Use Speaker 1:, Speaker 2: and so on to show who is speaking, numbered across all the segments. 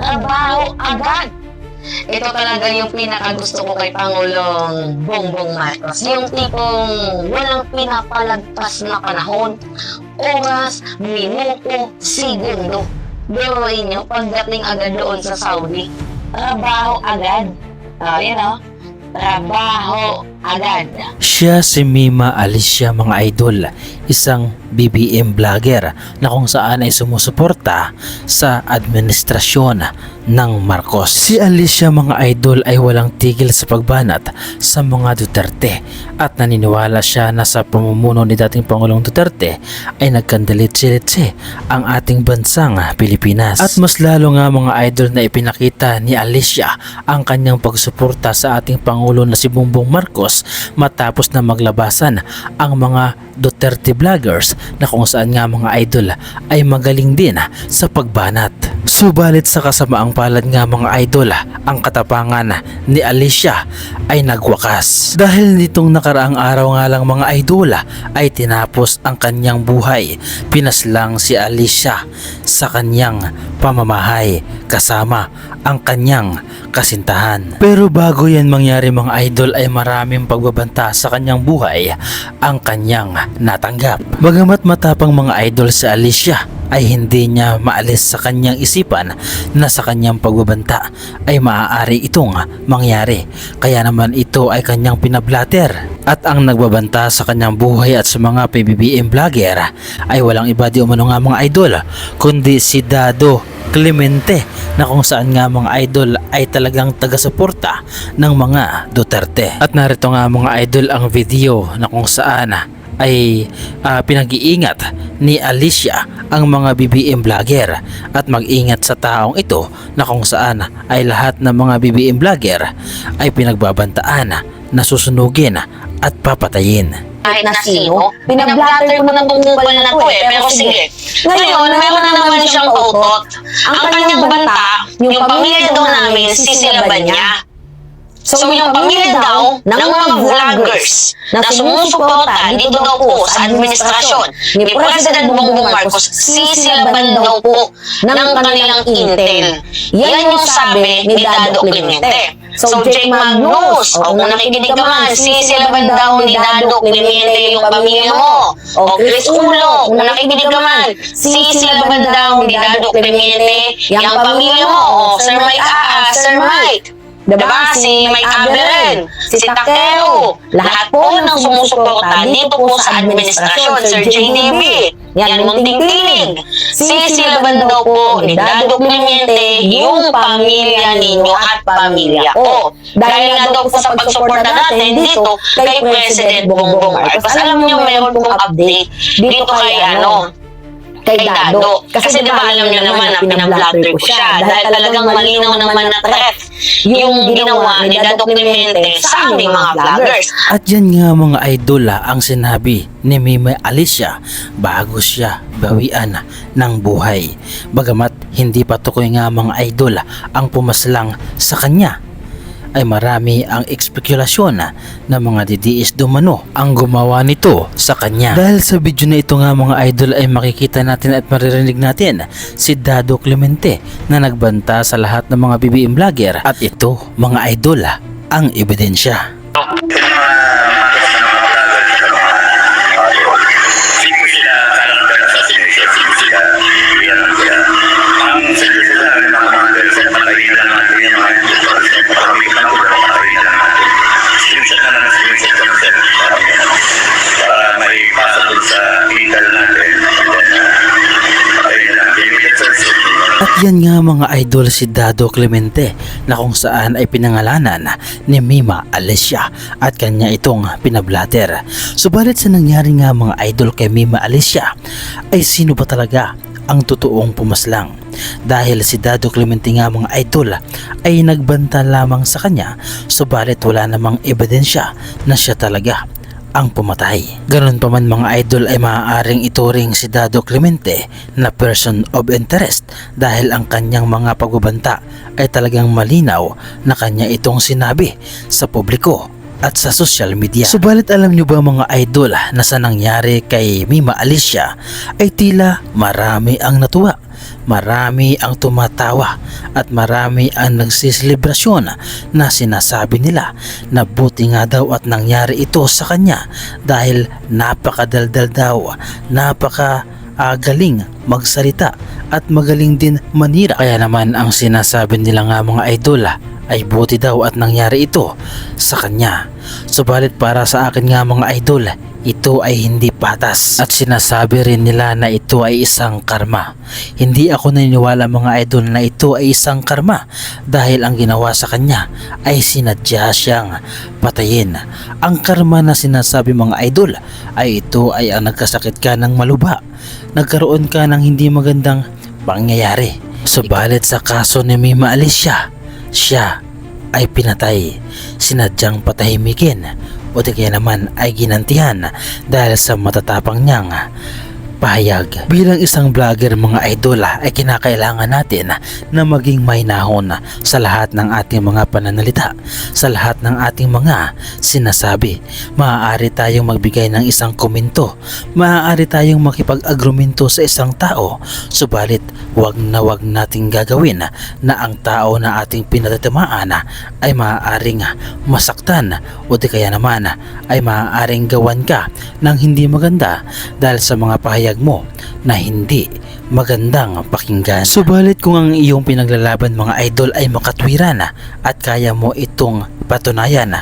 Speaker 1: trabaho agad. Ito talaga yung pinakagusto ko kay Pangulong Bongbong Marcos. Yung tipong walang pinapalagpas na panahon, oras, minuto, segundo. Biruin nyo, pagdating agad doon sa Saudi, trabaho agad. Yan o, trabaho agad.
Speaker 2: Siya si Mima Alicia mga idol, isang BBM vlogger na kung saan ay sumusuporta sa administrasyon ng Marcos. Si Alicia mga idol ay walang tigil sa pagbanat sa mga Duterte at naniniwala siya na sa pamumuno ni dating Pangulong Duterte ay nagkandalit-silitsi ang ating bansang Pilipinas. At mas lalo nga mga idol na ipinakita ni Alicia ang kanyang pagsuporta sa ating Pangulo na si Bongbong Marcos matapos na maglabasan ang mga Duterte vloggers na kung saan nga mga idol ay magaling din sa pagbanat. Subalit sa kasamaang palad nga mga idol, ang katapangan ni Alicia ay nagwakas. Dahil nitong nakaraang araw nga lang mga idol ay tinapos ang kanyang buhay. Pinaslang si Alicia sa kanyang pamamahay kasama ang kanyang kasintahan. Pero bago yan mangyari mga idol ay maraming pagbabanta sa kanyang buhay ang kanyang natanggap. Bagamat matapang mga idol si Alicia ay hindi niya maalis sa kanyang isipan na sa kanyang pagbabanta ay maaari itong mangyari. Kaya naman ito ay kanyang pinablatter. At ang nagbabanta sa kanyang buhay at sa mga PBBM vlogger ay walang iba di umano nga mga idol kundi si Dado Clemente na kung saan nga mga idol ay talagang taga-suporta ng mga Duterte. At narito nga mga idol ang video na kung saan ay pinag-iingat ni Alicia ang mga BBM vlogger at mag-ingat sa taong ito na kung saan ay lahat ng mga BBM vlogger ay pinagbabantaan na susunugin at papatayin.
Speaker 1: Kahit na sino, pinablatter ko ng tungkol na to pero sige. Ngayon, meron na naman siyang utot. Ang kanyang banta, yung pamilya daw namin, sisilaban niya. So yung pamilya daw ng mga vloggers na sumusuporta dito daw po sa administrasyon ni President Bongbong Marcos, sisilaban daw po ng kanilang intel. Yan yung sabi ni Dado Clemente. So Jake Magnus, kung nakikinig ka man, sisilaban daw ni Dado Clemente yung pamilya mo. O Chris Ulo, kung nakikinig ka man, sisilaban daw ni Dado Clemente yung pamilya mo. O Sir Mike Sir Mike. Diba? Si Mike Aberen, si Takeo, lahat po ng sumusuporta dito po sa administrasyon, Sir JDB, yan munting tinig. Sisilaban daw po ni Dado Clemente yung pamilya ninyo at pamilya ko. Dahil nga daw po sa pagsuporta natin dito kay President Bongbong Marcos. Alam niyo, meron pong update dito kay Dado. Kasi diba alam niyo naman na pinablatter ko siya dahil talagang malinaw naman na threat yung ginawa ni Dado Clemente sa aming mga vloggers.
Speaker 2: At yan nga mga idol ang sinabi ni Mima Alicia bago siya bawian ng buhay. Bagamat hindi pa tukoy nga mga idol ang pumaslang sa kanya, ay marami ang ekspekulasyon na mga DDS dumano ang gumawa nito sa kanya. Dahil sa video na ito nga mga idol ay makikita natin at maririnig natin si Dado Clemente na nagbanta sa lahat ng mga BBM vlogger at ito mga idol ang ebidensya. At yan nga mga idol si Dado Clemente na kung saan ay pinangalanan ni Mima Alicia at kanya itong pinablatter. Subalit sa nangyari nga mga idol kay Mima Alicia ay sino ba talaga ang totoong pumaslang? Dahil si Dado Clemente nga mga idol ay nagbanta lamang sa kanya, subalit wala namang ebidensya na siya talaga ang pumatay. Ganon pa man mga idol ay maaaring ituring si Dado Clemente na person of interest dahil ang kanyang mga pagbabanta ay talagang malinaw na kanya itong sinabi sa publiko at sa social media. Subalit alam nyo ba mga idol na sa nangyari kay Mima Alicia ay tila marami ang natuwa marami ang tumatawa at marami ang nagsiselebrasyon na sinasabi nila na buti nga daw at nangyari ito sa kanya dahil napakadaldal daw, galing magsalita at magaling din manira. Kaya naman ang sinasabi nila nga mga idol ay buti daw at nangyari ito sa kanya. Subalit para sa akin nga mga idol, ito ay hindi patas at sinasabi rin nila na ito ay isang karma. Hindi ako naniniwala mga idol na ito ay isang karma dahil ang ginawa sa kanya ay sinadya siyang patayin. Ang karma na sinasabi mga idol ay ito ay ang nagkasakit ka ng maluba, nagkaroon ka ng hindi magandang pangyayari. Subalit sa kaso ni Mima Alicia, siya ay pinatay, sinadyang patahimikin o di kaya naman ay ginantihan dahil sa matatapang niyang pahayag. Bilang isang vlogger mga idol ay kinakailangan natin na maging mahinahon sa lahat ng ating mga pananalita, sa lahat ng ating mga sinasabi. Maaari tayong magbigay ng isang komento, maaari tayong makipag-agrumento sa isang tao, subalit wag nating gagawin na ang tao na ating pinatatamaan ay maaaring masaktan o di kaya naman ay maaaring gawan ka ng hindi maganda dahil sa mga pahayag mo na hindi magandang pakinggan. Subalit kung ang iyong pinaglalaban mga idol ay makatwiran at kaya mo itong patunayan,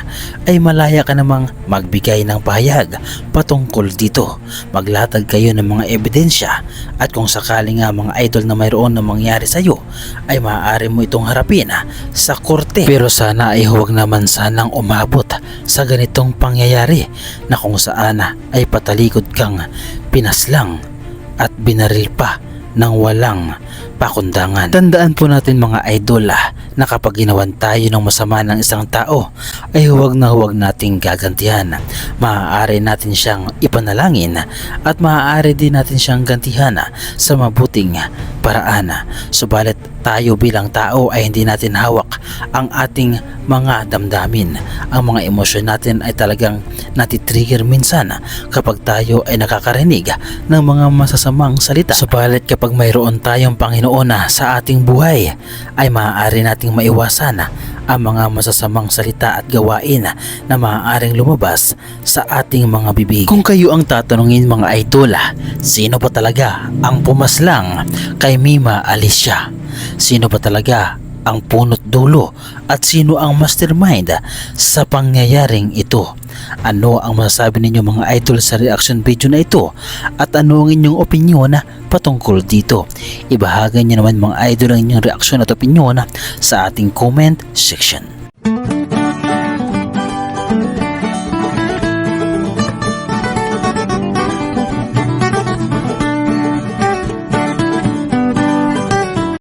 Speaker 2: ay malaya ka namang magbigay ng pahayag patungkol dito. Maglatag kayo ng mga ebidensya at kung sakali nga mga idol na mayroon na mangyari sa iyo ay maaari mo itong harapin sa korte. Pero sana ay huwag naman sanang umabot sa ganitong pangyayari na kung saan ay patalikod kang pinaslang at binaril pa ng walang pakundangan. Tandaan po natin mga idol na kapag ginawan tayo ng masama ng isang tao ay huwag nating gagantihan. Maaari natin siyang ipanalangin at maaari din natin siyang gantihan sa mabuting paraan. Subalit tayo bilang tao ay hindi natin hawak ang ating mga damdamin. Ang mga emosyon natin ay talagang natitrigger minsan kapag tayo ay nakakarinig ng mga masasamang salita. Subalit kapag mayroon tayong Panginoon sa ating buhay ay maaari nating maiwasan ang mga masasamang salita at gawain na maaaring lumabas sa ating mga bibig. Kung kayo ang tatanungin mga idol, sino ba talaga ang pumaslang kay Mima Alicia? Sino ba talaga ang punot dulo at sino ang mastermind sa pangyayaring ito? Ano ang masasabi ninyo mga idol sa reaction video na ito at ano ang inyong opinyon patungkol dito? Ibahagi niyo naman mga idol ang inyong reaksyon at opinyon sa ating comment section.